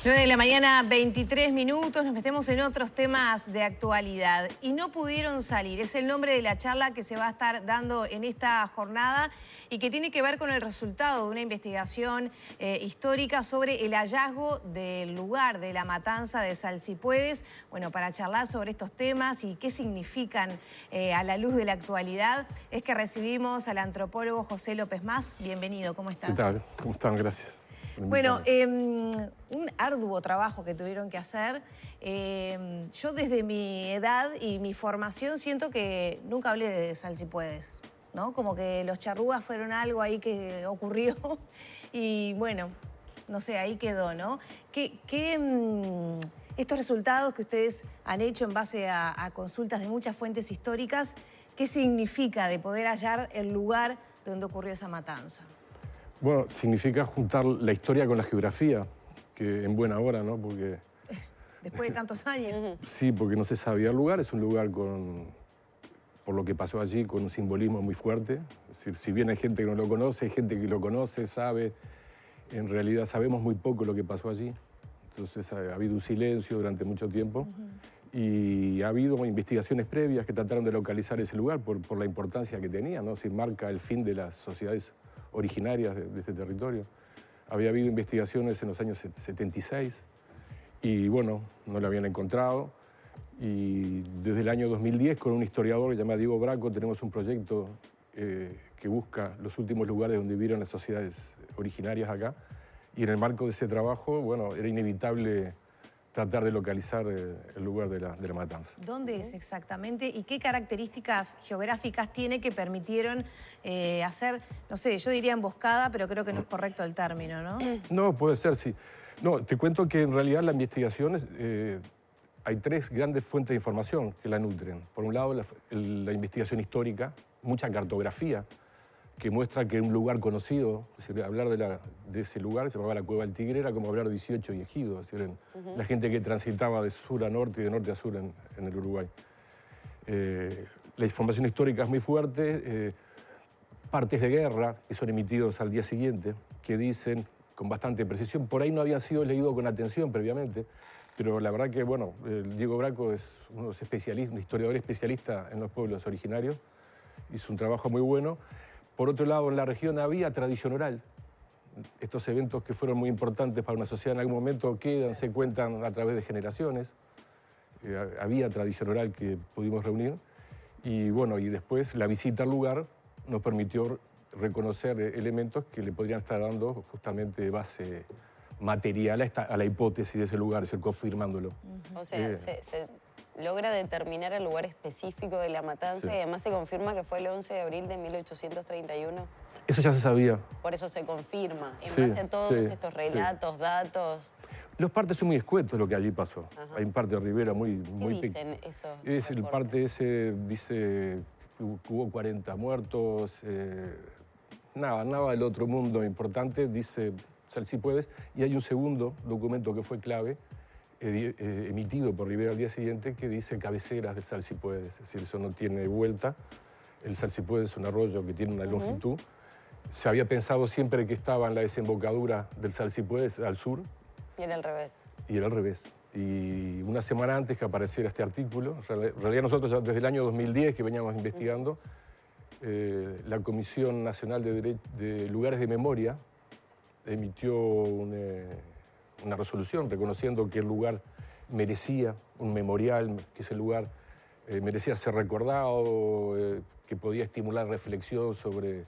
9 de la mañana, 23 minutos, nos metemos en otros temas de actualidad. Y no pudieron salir, es el nombre de la charla que se va a estar dando en esta jornada y que tiene que ver con el resultado de una investigación histórica sobre el hallazgo del lugar de la matanza de Salsipuedes. Bueno, para charlar sobre estos temas y qué significan a la luz de la actualidad, es que recibimos al antropólogo José López Mas. Bienvenido, ¿cómo estás? ¿Qué tal? ¿Cómo están? Gracias. Bueno, un arduo trabajo que tuvieron que hacer. Yo desde mi edad y mi formación siento que nunca hablé de Salsipuedes, ¿no? Como que los charrúas fueron algo ahí que ocurrió y bueno, no sé, ahí quedó, ¿no? Estos resultados que ustedes han hecho en base a consultas de muchas fuentes históricas, ¿qué significa de poder hallar el lugar donde ocurrió esa matanza? Bueno, significa juntar la historia con la geografía, que en buena hora, ¿no? Porque... Después de tantos años. Sí, porque no se sabía el lugar, es un lugar por lo que pasó allí, con un simbolismo muy fuerte. Es decir, si bien hay gente que no lo conoce, hay gente que lo conoce, sabe, en realidad sabemos muy poco lo que pasó allí. Entonces ha habido un silencio durante mucho tiempo y ha habido investigaciones previas que trataron de localizar ese lugar por la importancia que tenía, ¿no? Se marca el fin de las sociedades originarias de este territorio. Había habido investigaciones en los años 76 y bueno, no la habían encontrado. Y desde el año 2010, con un historiador que se llama Diego Braco, tenemos un proyecto que busca los últimos lugares donde vivieron las sociedades originarias acá. Y en el marco de ese trabajo, bueno, era inevitable tratar de localizar el lugar de la matanza. ¿Dónde es exactamente y qué características geográficas tiene que permitieron hacer, no sé, yo diría emboscada, pero creo que no es correcto el término, ¿no? No, puede ser, sí. No, te cuento que en realidad la investigación, hay tres grandes fuentes de información que la nutren. Por un lado, la investigación histórica, mucha cartografía, que muestra que un lugar conocido, es decir, hablar de ese lugar, se llamaba la Cueva del Tigre, era como hablar de 18 y Ejido, es decir, la gente que transitaba de sur a norte y de norte a sur en el Uruguay. La información histórica es muy fuerte, partes de guerra que son emitidos al día siguiente, que dicen con bastante precisión, por ahí no habían sido leídos con atención previamente, pero la verdad que, bueno, Diego Braco es un historiador especialista en los pueblos originarios, hizo un trabajo muy bueno. Por otro lado, en la región había tradición oral. Estos eventos que fueron muy importantes para una sociedad en algún momento quedan, se cuentan a través de generaciones. Había tradición oral que pudimos reunir. Y bueno, y después la visita al lugar nos permitió reconocer elementos que le podrían estar dando justamente base material a la hipótesis de ese lugar, es decir, confirmándolo. O sea, se logra determinar el lugar específico de la matanza, sí. Y además se confirma que fue el 11 de abril de 1831. Eso ya se sabía. Por eso se confirma, en sí, base a todos estos relatos, datos. Los partes son muy escuetos lo que allí pasó. Ajá. Hay un parte de Rivera muy ¿Qué dicen esos el parte ese dice que hubo 40 muertos, nada del otro mundo importante, dice Salsipuedes, y hay un segundo documento que fue clave, emitido por Rivera al día siguiente, que dice cabeceras del Salsipuedes, es decir, eso no tiene vuelta. El Salsipuedes es un arroyo que tiene una longitud. Se había pensado siempre que estaba en la desembocadura del Salsipuedes al sur. Y era al revés. Y era al revés. Y una semana antes que apareciera este artículo, en realidad nosotros ya desde el año 2010 que veníamos investigando, la Comisión Nacional de Lugares de Memoria emitió una resolución reconociendo que el lugar merecía un memorial, que ese lugar merecía ser recordado, que podía estimular reflexión sobre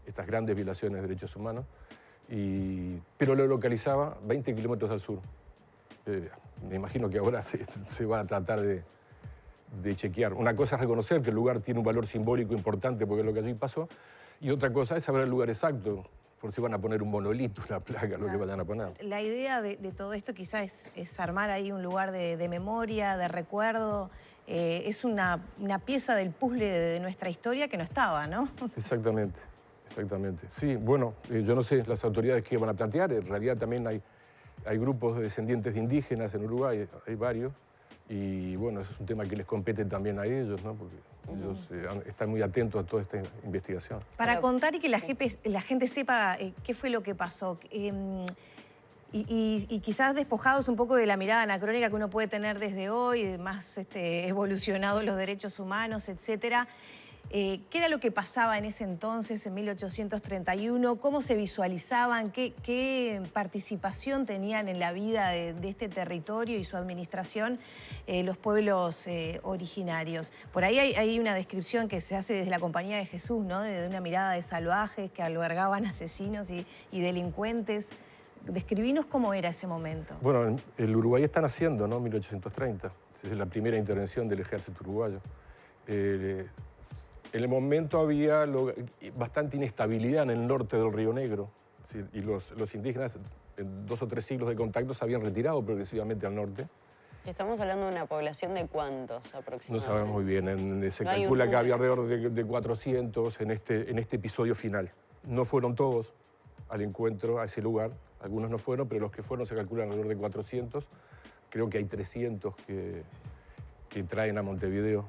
estas grandes violaciones de derechos humanos, pero lo localizaba 20 kilómetros al sur. Me imagino que ahora se va a tratar de chequear. Una cosa es reconocer que el lugar tiene un valor simbólico importante porque es lo que allí pasó, y otra cosa es saber el lugar exacto, por si van a poner un monolito, una placa, lo que vayan a poner. La idea de todo esto quizás es armar ahí un lugar de memoria, de recuerdo. Es una pieza del puzzle de nuestra historia que no estaba, ¿no? Exactamente, exactamente. Sí, bueno, yo no sé las autoridades que van a plantear. En realidad también hay grupos de descendientes de indígenas en Uruguay, hay varios, Y bueno, eso es un tema que les compete también a ellos, ¿no? Porque ellos están muy atentos a toda esta investigación. Para contar y que la gente sepa qué fue lo que pasó. Y quizás despojados un poco de la mirada anacrónica que uno puede tener desde hoy, más evolucionados los derechos humanos, etcétera. ¿Qué era lo que pasaba en ese entonces, en 1831? ¿Cómo se visualizaban? ¿Qué participación tenían en la vida de este territorio y su administración los pueblos originarios? Por ahí hay una descripción que se hace desde la Compañía de Jesús, ¿no? De una mirada de salvajes que albergaban asesinos y delincuentes. Describinos cómo era ese momento. Bueno, el Uruguay está naciendo, ¿no? 1830. Es la primera intervención del ejército uruguayo. En el momento había bastante inestabilidad en el norte del Río Negro, ¿sí? Y los indígenas en 2 o 3 siglos de contacto se habían retirado progresivamente al norte. Estamos hablando de una población de ¿cuántos aproximadamente? No sabemos muy bien, se calcula que había alrededor de 400 en este episodio final. No fueron todos al encuentro, a ese lugar, algunos no fueron, pero los que fueron se calculan alrededor de 400. Creo que hay 300 que traen a Montevideo.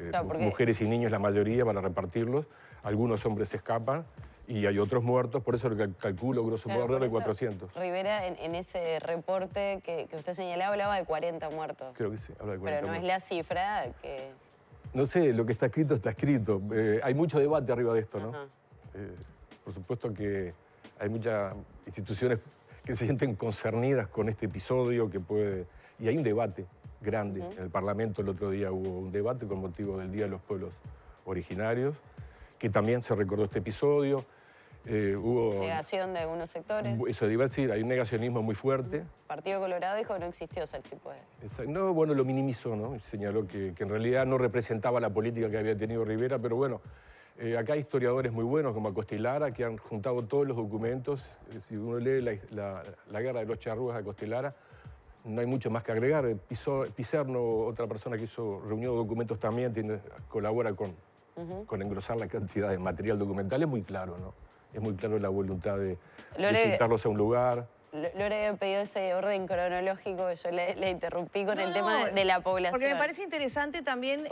Claro, mujeres y niños la mayoría para repartirlos, algunos hombres se escapan y hay otros muertos, por eso lo que calculo grosso modo alrededor de 400. Rivera en ese reporte que usted señalaba hablaba de 40 muertos. Creo que sí, habla de 40 Pero no muertos. Es la cifra que... No sé, lo que está escrito está escrito. Hay mucho debate arriba de esto, ¿no? Por supuesto que hay muchas instituciones que se sienten concernidas con este episodio y hay un debate grande. En el Parlamento el otro día hubo un debate con motivo del Día de los Pueblos Originarios, que también se recordó este episodio. Hubo negación de algunos sectores. Eso iba a decir, hay un negacionismo muy fuerte. Partido Colorado dijo que no existió Salsipuede. No, bueno, lo minimizó, ¿no? Señaló que en realidad no representaba la política que había tenido Rivera, pero bueno, acá hay historiadores muy buenos como Acosta que han juntado todos los documentos. Si uno lee la guerra de los charrúas de Acosta, no hay mucho más que agregar. Pizarno, otra persona que reunió documentos también, colabora con engrosar la cantidad de material documental. Es muy claro, ¿no? Es muy claro la voluntad de citarlos a un lugar. Lore había pedido ese orden cronológico, yo le interrumpí con el tema de la población. Porque me parece interesante también,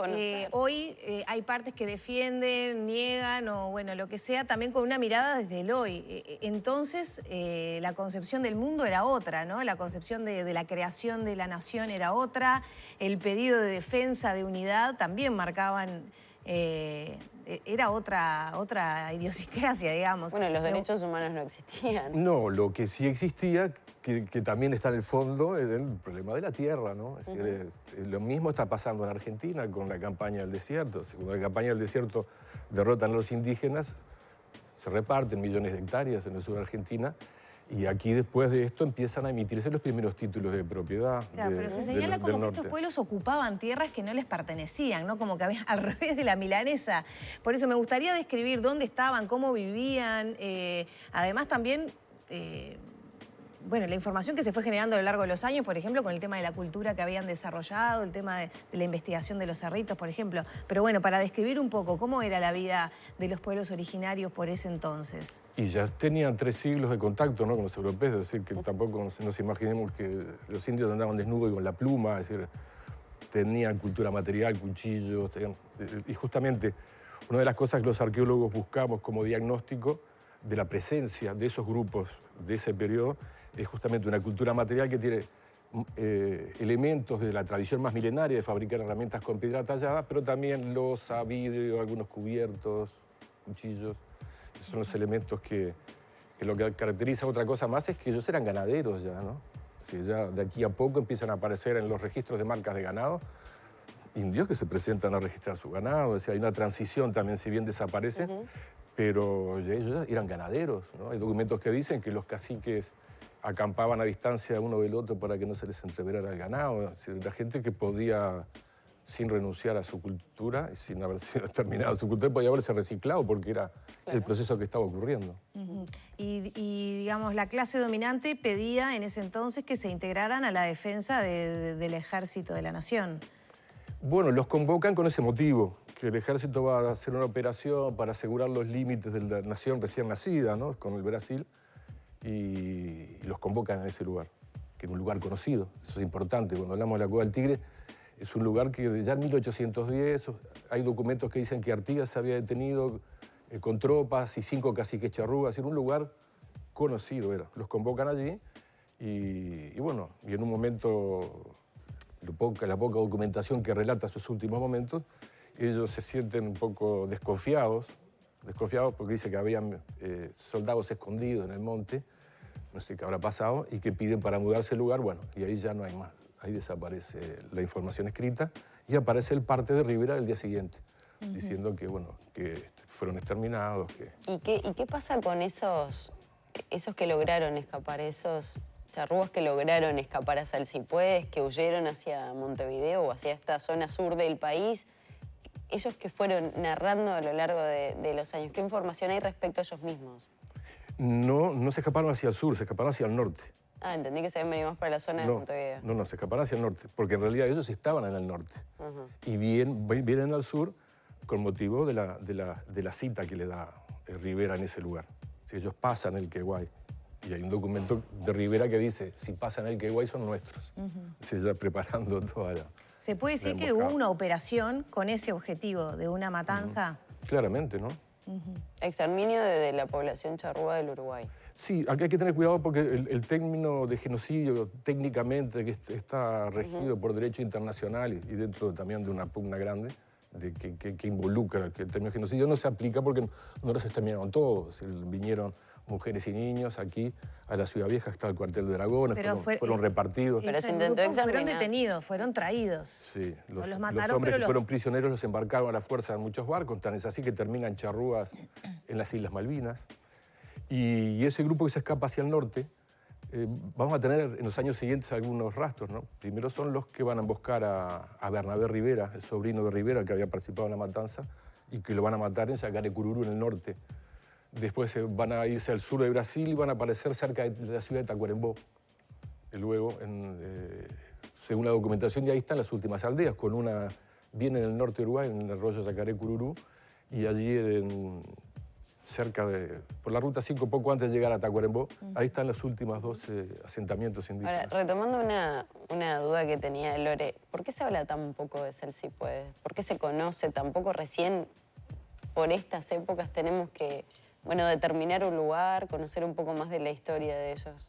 hoy hay partes que defienden, niegan o bueno, lo que sea, también con una mirada desde el hoy. Entonces, la concepción del mundo era otra, ¿no? La concepción de la creación de la nación era otra, el pedido de defensa, de unidad, también marcaban... era otra idiosincrasia, digamos. Bueno, los derechos humanos no existían. No, lo que sí existía, que también está en el fondo, es el problema de la tierra, ¿no? Es decir, lo mismo está pasando en Argentina con la campaña del desierto. Cuando la campaña del desierto derrotan a los indígenas, se reparten millones de hectáreas en el sur de Argentina. Y aquí, después de esto, empiezan a emitirse los primeros títulos de propiedad. Claro, pero se señala como que estos pueblos ocupaban tierras que no les pertenecían, ¿no? Como que había al revés de la milanesa. Por eso me gustaría describir dónde estaban, cómo vivían. Además, también... bueno, la información que se fue generando a lo largo de los años, por ejemplo, con el tema de la cultura que habían desarrollado, el tema de la investigación de los cerritos, por ejemplo. Pero bueno, para describir un poco, ¿cómo era la vida de los pueblos originarios por ese entonces? Y ya tenían 3 siglos de contacto, ¿no? Con los europeos, es decir, que tampoco nos imaginemos que los indios andaban desnudos y con la pluma, es decir, tenían cultura material, cuchillos, y justamente una de las cosas que los arqueólogos buscamos como diagnóstico de la presencia de esos grupos de ese periodo es justamente una cultura material que tiene elementos de la tradición más milenaria de fabricar herramientas con piedra tallada, pero también loza, vidrio, algunos cubiertos, cuchillos. Esos son los elementos que lo que caracteriza. Otra cosa más es que ellos eran ganaderos ya, ¿no? Si ya de aquí a poco empiezan a aparecer en los registros de marcas de ganado indios que se presentan a registrar su ganado. O sea, hay una transición también, si bien desaparece, pero ellos eran ganaderos, ¿no? Hay documentos que dicen que los caciques acampaban a distancia uno del otro para que no se les entreverara el ganado. Es decir, la gente que podía, sin renunciar a su cultura y sin haber sido terminado su cultura, podía haberse reciclado porque era el proceso que estaba ocurriendo. Y, digamos, la clase dominante pedía en ese entonces que se integraran a la defensa del ejército de la nación. Bueno, los convocan con ese motivo, que el ejército va a hacer una operación para asegurar los límites de la nación recién nacida, ¿no? Con el Brasil, y los convocan en ese lugar, que en un lugar conocido. Eso es importante. Cuando hablamos de la Cueva del Tigre, es un lugar que ya en 1810 hay documentos que dicen que Artigas se había detenido con tropas y 5 caciques charrúas. Era un lugar conocido, era. Los convocan allí y bueno, y en un momento, la poca documentación que relata sus últimos momentos, ellos se sienten un poco desconfiados porque dice que habían soldados escondidos en el monte, no sé qué habrá pasado, y que piden para mudarse el lugar, bueno, y ahí ya no hay más. Ahí desaparece la información escrita y aparece el parte de Rivera el día siguiente, diciendo que, bueno, que fueron exterminados. ¿Y qué pasa con esos que lograron escapar, esos charrúas que lograron escapar hacia el Cipués, que huyeron hacia Montevideo o hacia esta zona sur del país? Ellos que fueron narrando a lo largo de los años, ¿qué información hay respecto a ellos mismos? No se escaparon hacia el sur, se escaparon hacia el norte. Ah, entendí que se habían venido más para la zona de Montevideo. No, se escaparon hacia el norte, porque en realidad ellos estaban en el norte. Y vienen al sur con motivo de la cita que le da Rivera en ese lugar. Si ellos pasan el Queguay, y hay un documento de Rivera que dice, si pasan el Queguay son nuestros. Se ya preparando toda la... ¿Se puede decir que hubo una operación con ese objetivo de una matanza? Claramente, ¿no? Exterminio de la población charrúa del Uruguay. Sí, aquí hay que tener cuidado porque el término de genocidio técnicamente que está regido por derecho internacional y dentro también de una pugna grande que involucra que el término genocidio no se aplica porque no los exterminaron todos. Vinieron mujeres y niños aquí a la Ciudad Vieja, está el cuartel de Dragones, fueron repartidos. Pero se intentó exterminar. Fueron detenidos, fueron traídos. Sí, los hombres que fueron prisioneros los embarcaron a la fuerza en muchos barcos, tan es así que terminan charrúas en las Islas Malvinas. Y ese grupo que se escapa hacia el norte, vamos a tener en los años siguientes algunos rastros, ¿no? Primero son los que van a emboscar a Bernabé Rivera, el sobrino de Rivera, el que había participado en la matanza, y que lo van a matar en Yacarecururu, en el norte. Después van a irse al sur de Brasil y van a aparecer cerca de la ciudad de Tacuarembó. Y luego, según la documentación, ya ahí están las últimas aldeas, con una bien en el norte de Uruguay, en el arroyo Yacarecururu, y allí cerca por la ruta 5, poco antes de llegar a Tacuarembó, ahí están los últimos 12 asentamientos indígenas. Ahora, retomando una duda que tenía Lore, ¿por qué se habla tan poco de Celsipués? ¿Por qué se conoce tan poco? Recién, por estas épocas, tenemos que, determinar un lugar, conocer un poco más de la historia de ellos.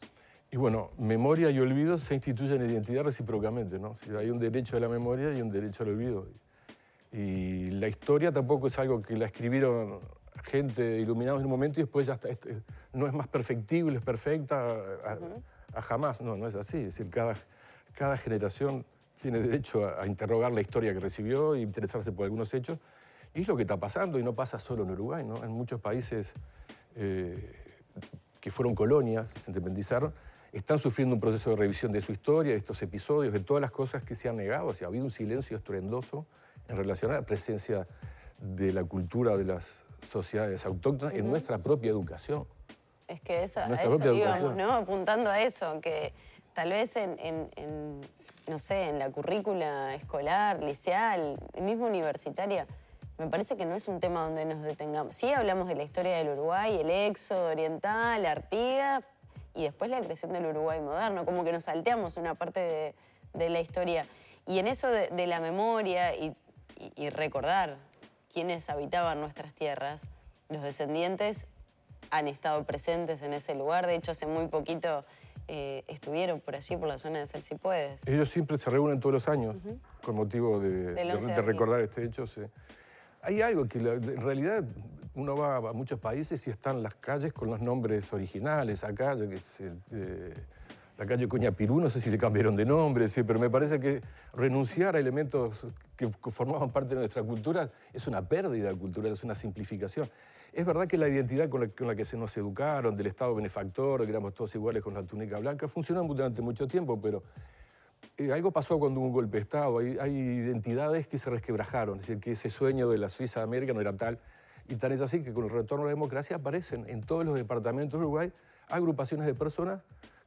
Y bueno, memoria y olvido se instituyen en identidad recíprocamente, ¿no? Si hay un derecho a la memoria y un derecho al olvido. Y la historia tampoco es algo que la escribieron gente iluminados en un momento y después ya está, no es más perfectible, es perfecta a jamás. No es así. Es decir, cada generación tiene derecho a interrogar la historia que recibió e interesarse por algunos hechos. Y es lo que está pasando, y no pasa solo en Uruguay, ¿no? En muchos países que fueron colonias, se independizaron, están sufriendo un proceso de revisión de su historia, de estos episodios, de todas las cosas que se han negado. O sea, ha habido un silencio estruendoso en relación a la presencia de la cultura de las sociedades autóctonas en nuestra propia educación. Es que a eso íbamos, ¿no? Apuntando a eso, que tal vez no sé, en la currícula escolar, liceal, mismo universitaria, me parece que no es un tema donde nos detengamos. Sí hablamos de la historia del Uruguay, el éxodo oriental, Artigas, y después la creación del Uruguay moderno, como que nos salteamos una parte de la historia. Y en eso de la memoria y recordar quiénes habitaban nuestras tierras, los descendientes han estado presentes en ese lugar. De hecho, hace muy poquito estuvieron por allí, por la zona de Celsipués. Ellos siempre se reúnen todos los años con motivo de recordar este hecho. Sí. Hay algo que en realidad uno va a muchos países y están las calles con los nombres originales. Acá, la calle Coñapirú, no sé si le cambiaron de nombre, sí, pero me parece que renunciar a elementos que formaban parte de nuestra cultura es una pérdida cultural, es una simplificación. Es verdad que la identidad con la que se nos educaron, del Estado benefactor, de que éramos todos iguales con la túnica blanca, funcionó durante mucho tiempo, pero algo pasó cuando hubo un golpe de Estado. Hay identidades que se resquebrajaron, es decir, que ese sueño de la Suiza de América no era tal. Y tan es así que con el retorno a la democracia aparecen en todos los departamentos de Uruguay agrupaciones de personas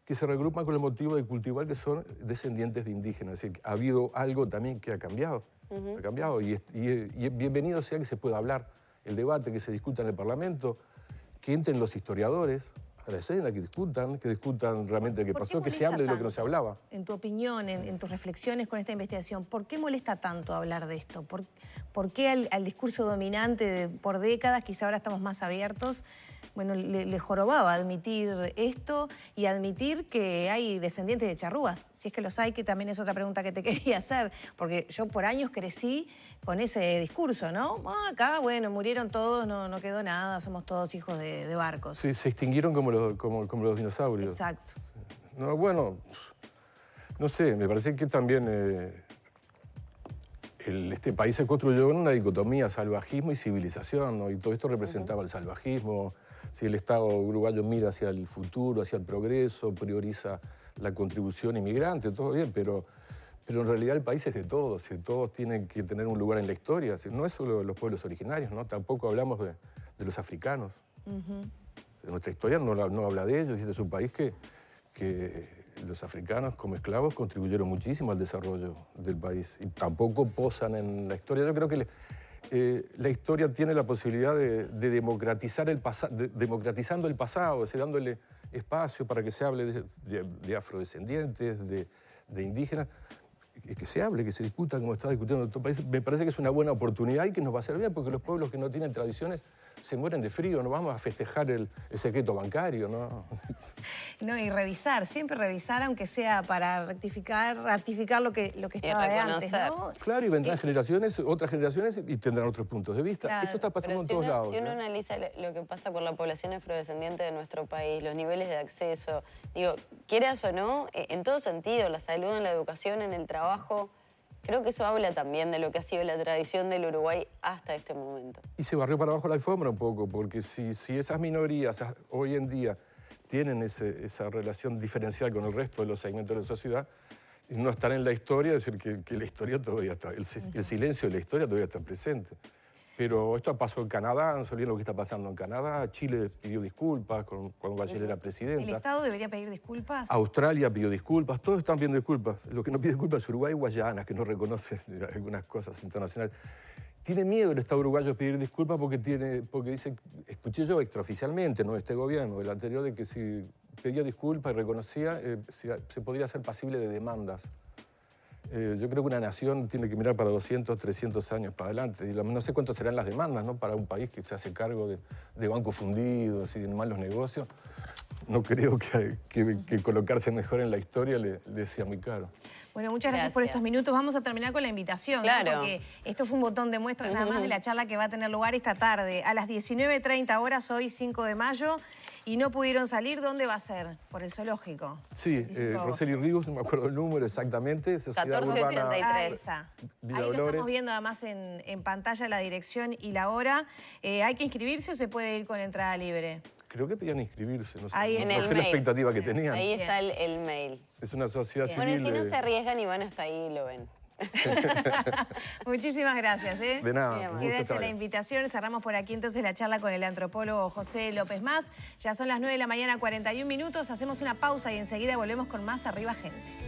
que se regrupan con el motivo de cultivar que son descendientes de indígenas. Es decir, ha habido algo también que ha cambiado. Ha cambiado y bienvenido sea que se pueda hablar, el debate, que se discuta en el Parlamento, que entren los historiadores a la escena, que discutan realmente qué pasó, que se hable de lo que no se hablaba. En tu opinión, en tus reflexiones con esta investigación, ¿por qué molesta tanto hablar de esto? ¿Por qué al discurso dominante por décadas, quizá ahora estamos más abiertos, bueno, le jorobaba admitir esto y admitir que hay descendientes de charrúas? Si es que los hay, que también es otra pregunta que te quería hacer, porque yo por años crecí con ese discurso, ¿no? Acá, bueno, murieron todos, no quedó nada, somos todos hijos de barcos. Sí, se extinguieron como los dinosaurios. Exacto. No, bueno, no sé, me parece que también este país se construyó en una dicotomía, salvajismo y civilización, ¿no? Y todo esto representaba el salvajismo. Si el Estado uruguayo mira hacia el futuro, hacia el progreso, prioriza la contribución inmigrante, todo bien, pero en realidad el país es de todos, y todos tienen que tener un lugar en la historia. No es solo los pueblos originarios, ¿no? Tampoco hablamos de los africanos. Nuestra historia no habla de ellos, y este es un país que los africanos como esclavos contribuyeron muchísimo al desarrollo del país y tampoco posan en la historia. Yo creo que la historia tiene la posibilidad de democratizar democratizando el pasado, dándole espacio para que se hable de afrodescendientes, de indígenas, que se hable, que se discuta como está discutiendo en otro país. Me parece que es una buena oportunidad y que nos va a hacer bien, porque los pueblos que no tienen tradiciones se mueren de frío, no vamos a festejar el secreto bancario, ¿no? No, y revisar, siempre revisar, aunque sea para ratificar lo que estaba de antes, ¿no? Claro, y vendrán otras generaciones y tendrán otros puntos de vista. Claro, esto está pasando en todos lados. Si uno analiza lo que pasa con la población afrodescendiente de nuestro país, los niveles de acceso, digo, quieras o no, en todo sentido, la salud, en la educación, en el trabajo, creo que eso habla también de lo que ha sido la tradición del Uruguay hasta este momento. Y se barrió para abajo la alfombra un poco, porque si esas minorías hoy en día tienen esa relación diferencial con el resto de los segmentos de la sociedad, no están en la historia, es decir, que la historia todavía está, el silencio de la historia todavía está presente. Pero esto pasó en Canadá, no se olviden lo que está pasando en Canadá. Chile pidió disculpas cuando Bachelet era presidenta. ¿El Estado debería pedir disculpas? Australia pidió disculpas, todos están pidiendo disculpas. Lo que no pide disculpas es Uruguay y Guayana, que no reconoce algunas cosas internacionales. Tiene miedo el Estado uruguayo a pedir disculpas porque dice, escuché yo extraoficialmente, no de este gobierno, del anterior, de que si pedía disculpas y reconocía, se podría ser pasible de demandas. Yo creo que una nación tiene que mirar para 200, 300 años para adelante. Y no sé cuántas serán las demandas, ¿no? Para un país que se hace cargo de bancos fundidos y de malos negocios. No creo que colocarse mejor en la historia le sea muy caro. Bueno, muchas gracias por estos minutos. Vamos a terminar con la invitación, claro, ¿no? Porque esto fue un botón de muestra nada más de la charla que va a tener lugar esta tarde. A las 19:30 horas, hoy 5 de mayo, y no pudieron salir. ¿Dónde va a ser? ¿Por el zoológico? Sí, Roseli Ríos, no me acuerdo el número exactamente. 1483. Ahí lo estamos viendo además en pantalla la dirección y la hora. ¿Hay que inscribirse o se puede ir con entrada libre? Creo que pedían inscribirse, no sé, ahí no sé la expectativa que tenían. Ahí está el mail. Es una sociedad civil. Bueno, si no se arriesgan y van hasta ahí, lo ven. Muchísimas gracias. De nada. Queda hecha la invitación. Cerramos por aquí entonces la charla con el antropólogo José López Mas. Ya son las 9 de la mañana, 41 minutos. Hacemos una pausa y enseguida volvemos con más Arriba Gente.